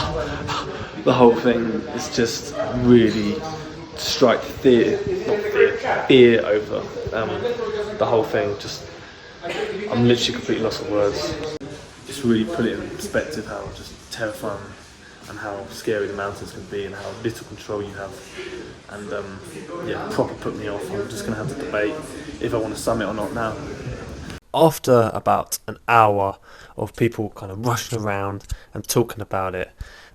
the whole thing is just really strike fear over the whole thing. Just I'm literally completely lost for words. Just really put it in perspective how just terrifying and how scary the mountains can be and how little control you have. And proper put me off. I'm just going to have to debate if I want to summit or not now. After about an hour of people kind of rushing around and talking about it,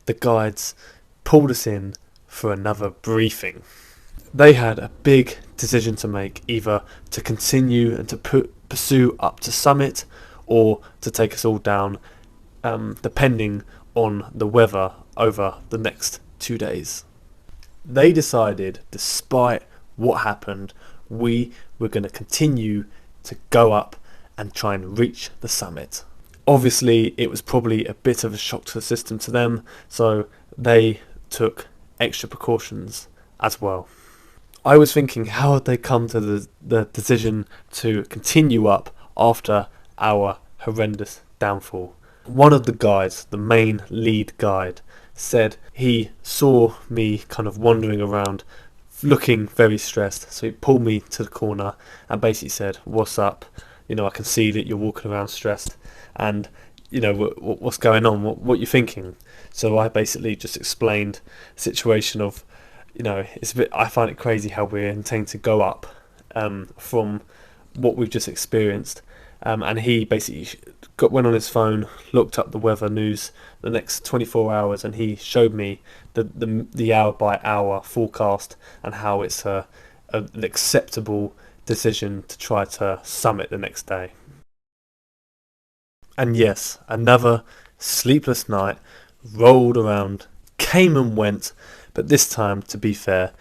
the guides pulled us in for another briefing. They had a big decision to make, either to continue and to pursue up to summit or to take us all down, depending on the weather over the next 2 days. They decided, despite what happened, we were going to continue to go up and try and reach the summit. Obviously, it was probably a bit of a shock to the system to them, so they took extra precautions as well. I was thinking, how had they come to the decision to continue up after our horrendous downfall? One of the guides, the main lead guide, said he saw me kind of wandering around looking very stressed, so he pulled me to the corner and basically said, "What's up? I can see that you're walking around stressed, and what's going on? What you thinking?" So I basically just explained the situation of, it's a bit. I find it crazy how we're intending to go up from what we've just experienced, and he basically went on his phone, looked up the weather news the next 24 hours, and he showed me the hour by hour forecast and how it's an acceptable decision to try to summit the next day. And yes, another sleepless night rolled around, came and went, but this time, to be fair,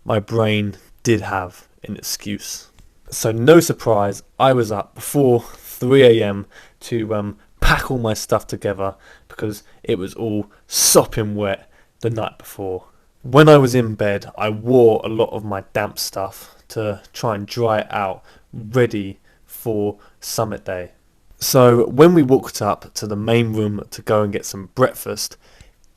my brain did have an excuse. So no surprise, I was up before 3 a.m. to pack all my stuff together because it was all sopping wet the night before. When I was in bed, I wore a lot of my damp stuff to try and dry it out, ready for summit day. So when we walked up to the main room to go and get some breakfast,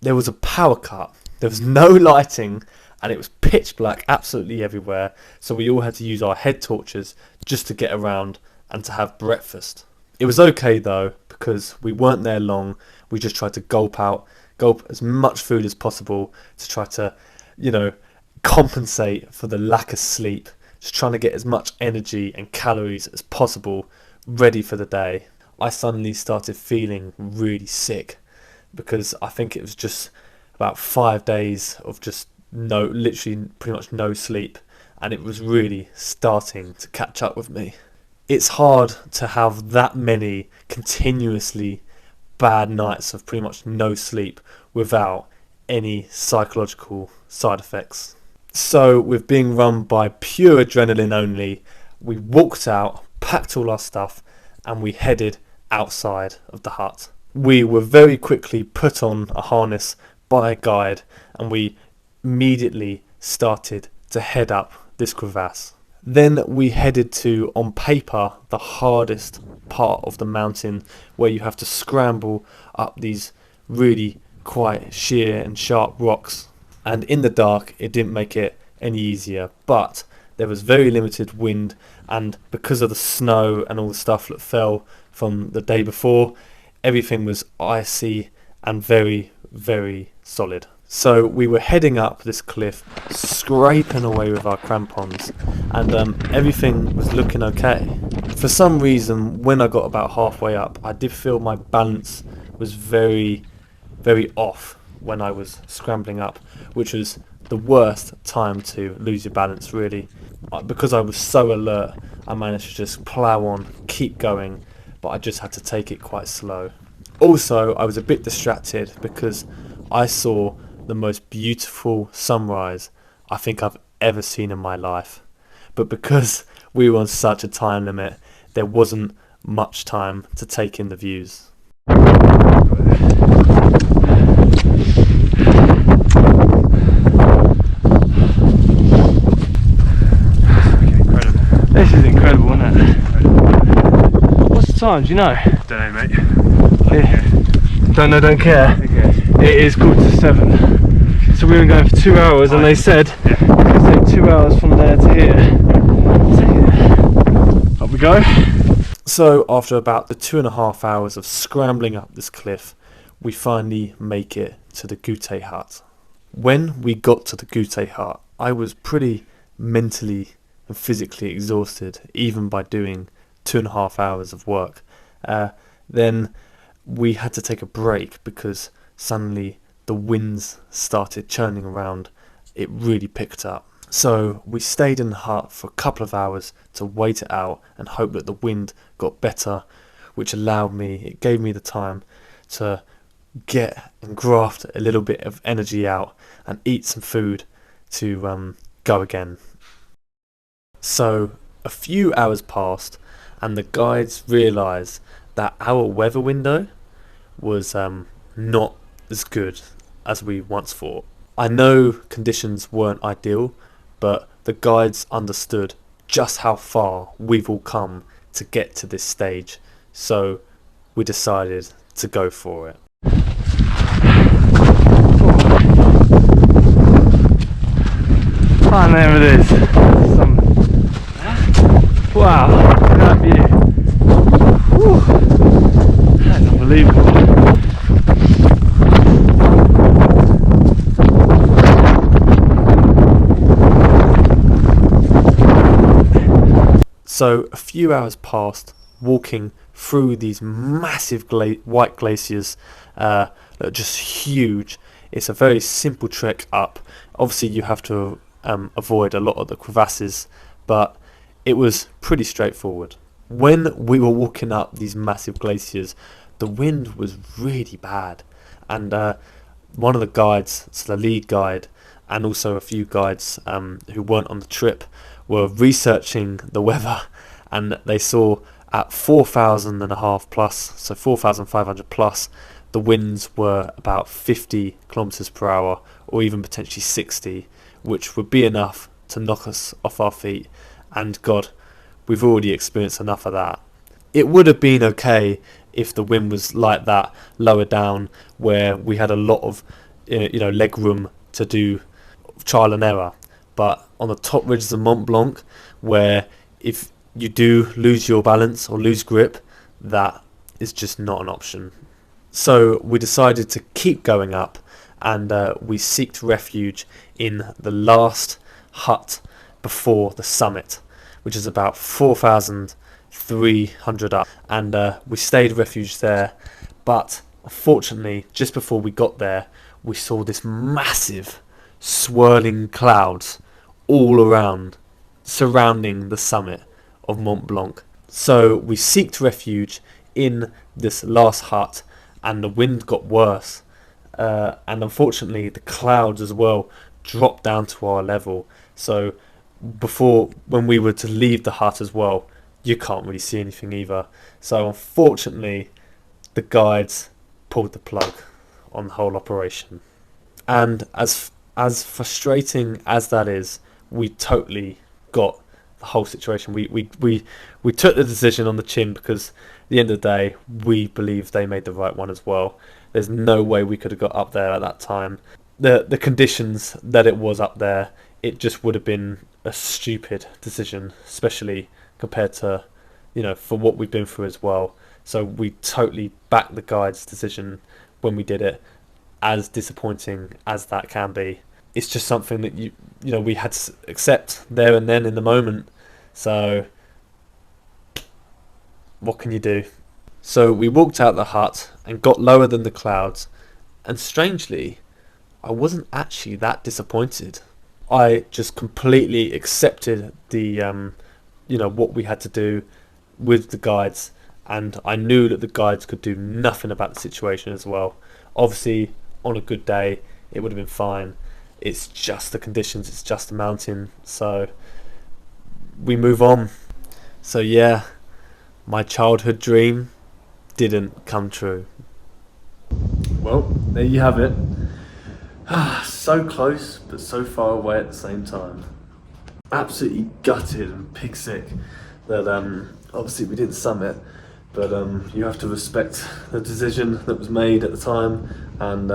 there was a power cut. There was no lighting and it was pitch black absolutely everywhere, so we all had to use our head torches just to get around and to have breakfast. It was okay though, because we weren't there long. We just tried to gulp as much food as possible to try to, compensate for the lack of sleep. Just trying to get as much energy and calories as possible ready for the day. I suddenly started feeling really sick because I think it was just about 5 days of just literally pretty much no sleep, and it was really starting to catch up with me. It's hard to have that many continuously bad nights of pretty much no sleep without any psychological side effects. So with being run by pure adrenaline only, we walked out, packed all our stuff, and we headed outside of the hut. We were very quickly put on a harness by a guide, and we immediately started to head up this crevasse. Then we headed to, on paper, the hardest part of the mountain, where you have to scramble up these really quite sheer and sharp rocks. And in the dark, it didn't make it any easier, but there was very limited wind, and because of the snow and all the stuff that fell from the day before. Everything was icy and very, very solid. So we were heading up this cliff, scraping away with our crampons, and everything was looking okay. For some reason, when I got about halfway up, I did feel my balance was very, very off when I was scrambling up, which was the worst time to lose your balance, really. Because I was so alert, I managed to just plough on, keep going, but I just had to take it quite slow. Also, I was a bit distracted because I saw the most beautiful sunrise I think I've ever seen in my life. But because we were on such a time limit, there wasn't much time to take in the views. This is incredible, isn't it? What's the time, do you know? Don't know, mate. Don't know, don't care. It is 7:15. So we've been going for 2 hours, and they said it could take 2 hours from there to here. So, up we go. So after about the 2.5 hours of scrambling up this cliff, we finally make it to the Goutte hut. When we got to the Goutte hut, I was pretty mentally and physically exhausted, even by doing 2.5 hours of work. Then we had to take a break because suddenly the winds started churning around. It really picked up. So we stayed in the hut for a couple of hours to wait it out and hope that the wind got better, which it gave me the time to get and graft a little bit of energy out and eat some food to go again. So a few hours passed, and the guides realised that our weather window was not as good as we once thought. I know conditions weren't ideal, but the guides understood just how far we've all come to get to this stage, so we decided to go for it. And there it is. Wow, look at that view. Whew. That's unbelievable. So a few hours passed walking through these massive white glaciers that are just huge. It's a very simple trek up. Obviously you have to avoid a lot of the crevasses, but it was pretty straightforward. When we were walking up these massive glaciers, the wind was really bad, and one of the guides, so the lead guide, and also a few guides who weren't on the trip, were researching the weather, and they saw at 4,500 plus, so 4,500 plus, the winds were about 50 kilometers per hour, or even potentially 60, which would be enough to knock us off our feet. And God, we've already experienced enough of that. It would have been okay if the wind was like that lower down, where we had a lot of leg room to do trial and error. But on the top ridges of Mont Blanc, where if you do lose your balance or lose grip, that is just not an option. So we decided to keep going up, and we sought refuge in the last hut before the summit, which is about 4,300 up, and we stayed refuge there. But unfortunately, just before we got there, we saw this massive swirling clouds all around, surrounding the summit of Mont Blanc. So we sought refuge in this last hut, and the wind got worse, and unfortunately the clouds as well dropped down to our level. So when we were to leave the hut as well, you can't really see anything either. So unfortunately the guides pulled the plug on the whole operation. And as frustrating as that is, we totally got the whole situation. We took the decision on the chin, because at the end of the day we believe they made the right one as well. There's no way we could have got up there at that time. The conditions that it was up there, it just would have been a stupid decision, especially compared to, for what we've been through as well. So we totally backed the guide's decision when we did it, as disappointing as that can be. It's just something that you know we had to accept there and then in the moment. So what can you do? So we walked out the hut and got lower than the clouds, and strangely, I wasn't actually that disappointed. I just completely accepted the you know, what we had to do with the guides, and I knew that the guides could do nothing about the situation as well. Obviously, on a good day, it would have been fine. It's just the conditions, it's just the mountain, so we move on. So yeah, my childhood dream didn't come true. Well, there you have it. So close, but so far away at the same time. Absolutely gutted and pig sick that obviously we didn't summit, but you have to respect the decision that was made at the time, and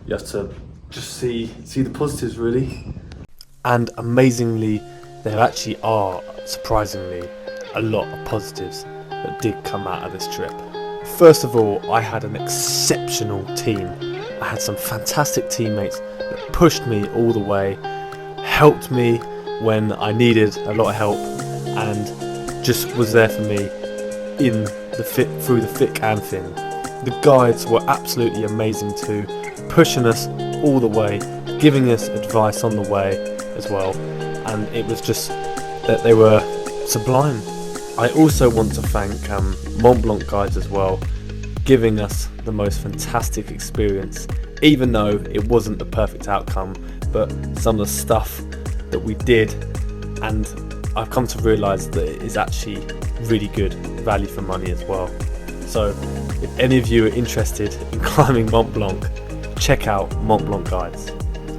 you have to just see the positives really. And amazingly, there actually are, surprisingly, a lot of positives that did come out of this trip. First of all, I had an exceptional team. I had some fantastic teammates that pushed me all the way, helped me when I needed a lot of help, and just was there for me through the thick and thin. The guides were absolutely amazing too, pushing us all the way, giving us advice on the way as well, and it was just that they were sublime. I also want to thank Mont Blanc guides as well, giving us the most fantastic experience, even though it wasn't the perfect outcome, but some of the stuff that we did, and I've come to realise that it is actually really good value for money as well. So if any of you are interested in climbing Mont Blanc, check out Mont Blanc guides.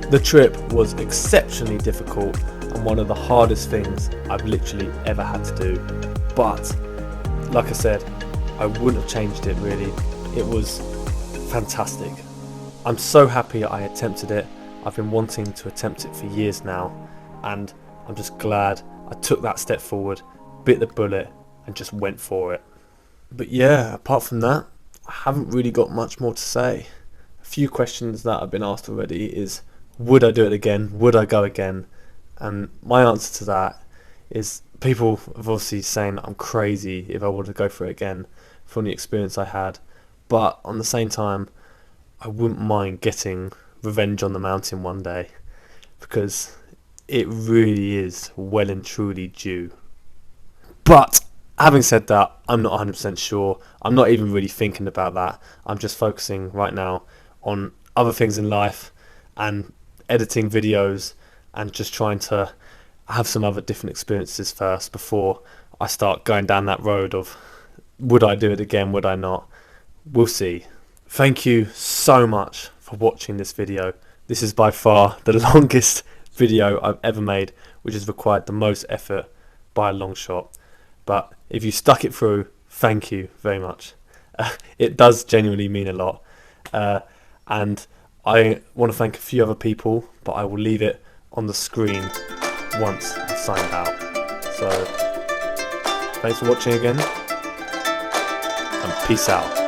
The trip was exceptionally difficult and one of the hardest things I've literally ever had to do, but like I said, I wouldn't have changed it really. It was fantastic. I'm so happy I attempted it. I've been wanting to attempt it for years now, and I'm just glad I took that step forward, bit the bullet, and just went for it. But yeah, apart from that, I haven't really got much more to say. A few questions that I've been asked already is, would I do it again? Would I go again? And my answer to that is, people have obviously saying I'm crazy if I want to go for it again from the experience I had, but on the same time, I wouldn't mind getting revenge on the mountain one day, because it really is well and truly due. But having said that, I'm not 100% sure. I'm not even really thinking about that. I'm just focusing right now on other things in life and editing videos and just trying to have some other different experiences first before I start going down that road of would I do it again, would I not? We'll see. Thank you so much for watching this video. This is by far the longest video I've ever made, which has required the most effort by a long shot. But if you stuck it through, thank you very much. It does genuinely mean a lot. And I want to thank a few other people, but I will leave it on the screen once I've signed out. So thanks for watching again, and peace out.